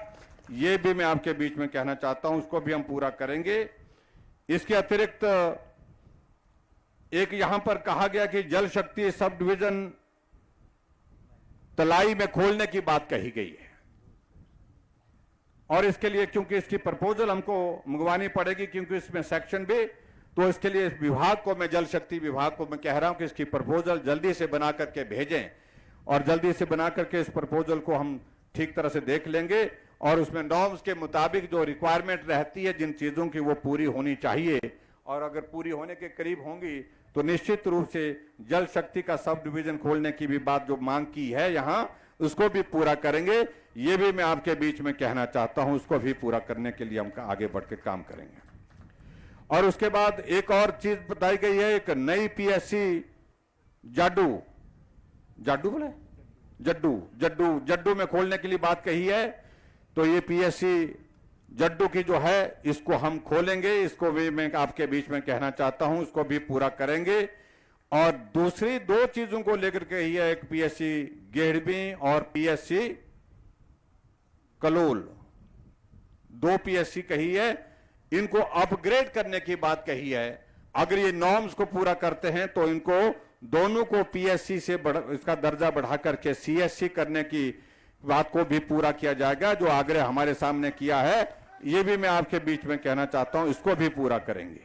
ये भी मैं आपके बीच में कहना चाहता हूं, उसको भी हम पूरा करेंगे। इसके अतिरिक्त एक यहां पर कहा गया कि जल शक्ति सब डिवीजन तलाई में खोलने की बात कही गई है, और इसके लिए क्योंकि इसकी प्रपोजल हमको मंगवानी पड़ेगी, क्योंकि इसमें सेक्शन भी, तो इसके लिए इस विभाग को, मैं जल शक्ति विभाग को मैं कह रहा हूं कि इसकी प्रपोजल जल्दी से बना करके भेजें, और जल्दी से बना करके इस प्रपोजल को हम ठीक तरह से देख लेंगे, और उसमें नॉर्म्स के मुताबिक जो रिक्वायरमेंट रहती है जिन चीजों की वो पूरी होनी चाहिए, और अगर पूरी होने के करीब होंगी तो निश्चित रूप से जल शक्ति का सब डिवीजन खोलने की भी बात जो मांग की है यहां, उसको भी पूरा करेंगे। ये भी मैं आपके बीच में कहना चाहता हूं, उसको भी पूरा करने के लिए हम आगे बढ़ के काम करेंगे। और उसके बाद एक और चीज बताई गई है, एक नई पीएससी जड्डू में खोलने के लिए बात कही है, तो ये पीएससी जड्डू की जो है इसको हम खोलेंगे, इसको भी मैं आपके बीच में कहना चाहता हूं, इसको भी पूरा करेंगे। और दूसरी दो चीजों को लेकर के ही है, एक पीएससी गेढ़वी और पीएससी कलोल, दो पीएससी कही है, इनको अपग्रेड करने की बात कही है। अगर ये नॉर्म्स को पूरा करते हैं तो इनको दोनों को पीएससी से इसका दर्जा बढ़ा करके सीएससी करने की बात को भी पूरा किया जाएगा। जो आग्रह हमारे सामने किया है ये भी मैं आपके बीच में कहना चाहता हूं, इसको भी पूरा करेंगे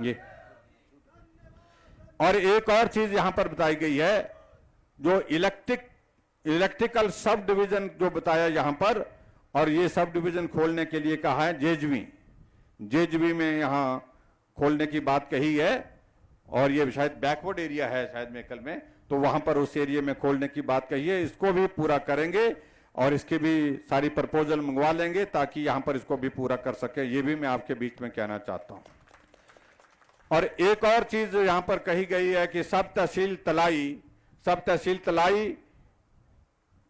ये। और एक और चीज यहां पर बताई गई है, जो इलेक्ट्रिकल सब डिवीजन जो बताया यहां पर, और ये सब डिवीजन खोलने के लिए कहा है जेजवी में यहां खोलने की बात कही है, और ये शायद बैकवर्ड एरिया है शायद मेकल में, तो वहां पर उस एरिया में खोलने की बात कही है। इसको भी पूरा करेंगे और इसकी भी सारी प्रपोजल मंगवा लेंगे ताकि यहां पर इसको भी पूरा कर सके। ये भी मैं आपके बीच में कहना चाहता हूं। और एक और चीज जो यहां पर कही गई है कि सब तहसील तलाई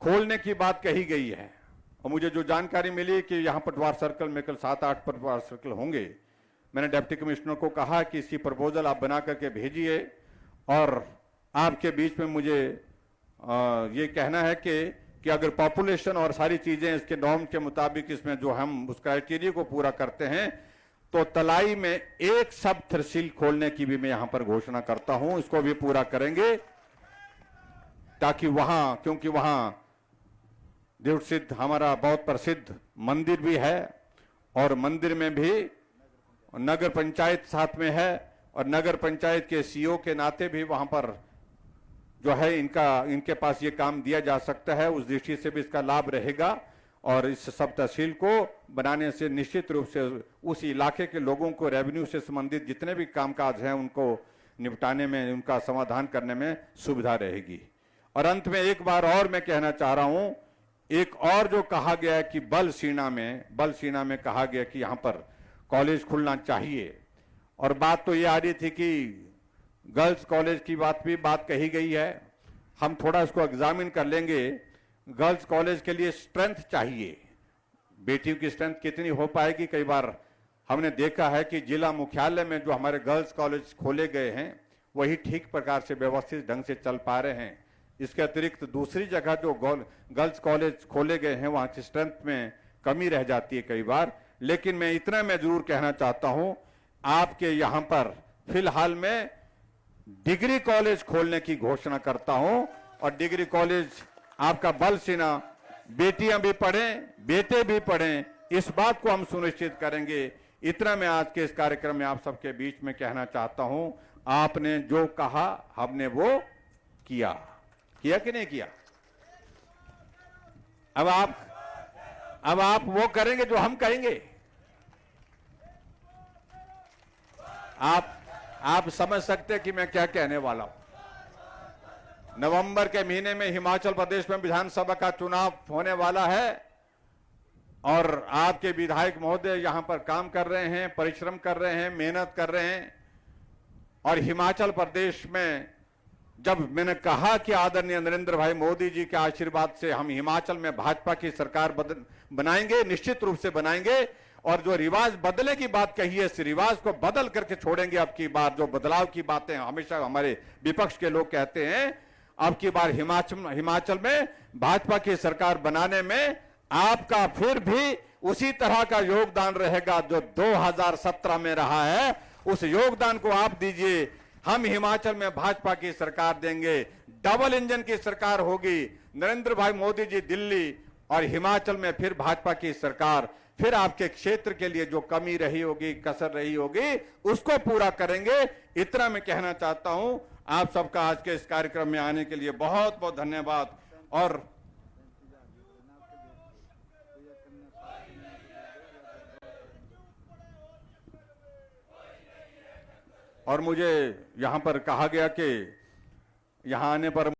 खोलने की बात कही गई है, और मुझे जो जानकारी मिली कि यहां पटवार सर्कल में कल 7-8 पटवार सर्कल होंगे। मैंने डिप्टी कमिश्नर को कहा कि इसकी प्रपोजल आप बना करके भेजिए, और आपके बीच में मुझे ये कहना है कि अगर पॉपुलेशन और सारी चीजें इसके नॉर्म के मुताबिक इसमें जो हम उस क्राइटेरिया को पूरा करते हैं, तो तलाई में एक सब तहसील खोलने की भी मैं यहां पर घोषणा करता हूं। इसको भी पूरा करेंगे ताकि वहां, क्योंकि वहां देव सिद्ध हमारा बहुत प्रसिद्ध मंदिर भी है, और मंदिर में भी नगर पंचायत साथ में है, और नगर पंचायत के सीईओ के नाते भी वहां पर जो है इनके पास ये काम दिया जा सकता है। उस दृष्टि से भी इसका लाभ रहेगा, और इस सब तहसील को बनाने से निश्चित रूप से उस इलाके के लोगों को रेवेन्यू से संबंधित जितने भी कामकाज हैं उनको निपटाने में, उनका समाधान करने में सुविधा रहेगी। और अंत में एक बार और मैं कहना चाह रहा हूं, एक और जो कहा गया है कि बलसीना में कहा गया कि यहां पर कॉलेज खुलना चाहिए, और बात तो ये आ रही थी कि गर्ल्स कॉलेज की बात कही गई है। हम थोड़ा इसको एग्जामिन कर लेंगे। गर्ल्स कॉलेज के लिए स्ट्रेंथ चाहिए, बेटियों की स्ट्रेंथ कितनी हो पाएगी। कई बार हमने देखा है कि जिला मुख्यालय में जो हमारे गर्ल्स कॉलेज खोले गए हैं वही ठीक प्रकार से व्यवस्थित ढंग से चल पा रहे हैं। इसके अतिरिक्त दूसरी जगह जो गर्ल्स कॉलेज खोले गए हैं वहां की स्ट्रेंथ में कमी रह जाती है कई बार। लेकिन मैं इतना जरूर कहना चाहता हूं, आपके यहां पर फिलहाल में डिग्री कॉलेज खोलने की घोषणा करता हूं, और डिग्री कॉलेज आपका बलसीना, बेटियां भी पढ़ें बेटे भी पढ़ें, इस बात को हम सुनिश्चित करेंगे। इतना मैं आज के इस कार्यक्रम में आप सबके बीच में कहना चाहता हूं। आपने जो कहा हमने वो किया कि नहीं किया? अब आप वो करेंगे जो हम कहेंगे। आप समझ सकते हैं कि मैं क्या कहने वाला हूं। नवंबर के महीने में हिमाचल प्रदेश में विधानसभा का चुनाव होने वाला है, और आपके विधायक महोदय यहां पर काम कर रहे हैं, परिश्रम कर रहे हैं, मेहनत कर रहे हैं। और हिमाचल प्रदेश में जब मैंने कहा कि आदरणीय नरेंद्र भाई मोदी जी के आशीर्वाद से हम हिमाचल में भाजपा की सरकार बनाएंगे, निश्चित रूप से बनाएंगे, और जो रिवाज बदलने की बात कही है इस रिवाज को बदल करके छोड़ेंगे। अब की बार जो बदलाव की बातें हमेशा हमारे विपक्ष के लोग कहते हैं, अब की बार हिमाचल में भाजपा की सरकार बनाने में आपका फिर भी उसी तरह का योगदान रहेगा जो 2017 में रहा है। उस योगदान को आप दीजिए। हम हिमाचल में भाजपा की सरकार देंगे, डबल इंजन की सरकार होगी। नरेंद्र भाई मोदी जी दिल्ली और हिमाचल में फिर भाजपा की सरकार। फिर आपके क्षेत्र के लिए जो कमी रही होगी, कसर रही होगी, उसको पूरा करेंगे। इतना मैं कहना चाहता हूं। आप सबका आज के इस कार्यक्रम में आने के लिए बहुत बहुत धन्यवाद। और मुझे यहां पर कहा गया कि यहां आने पर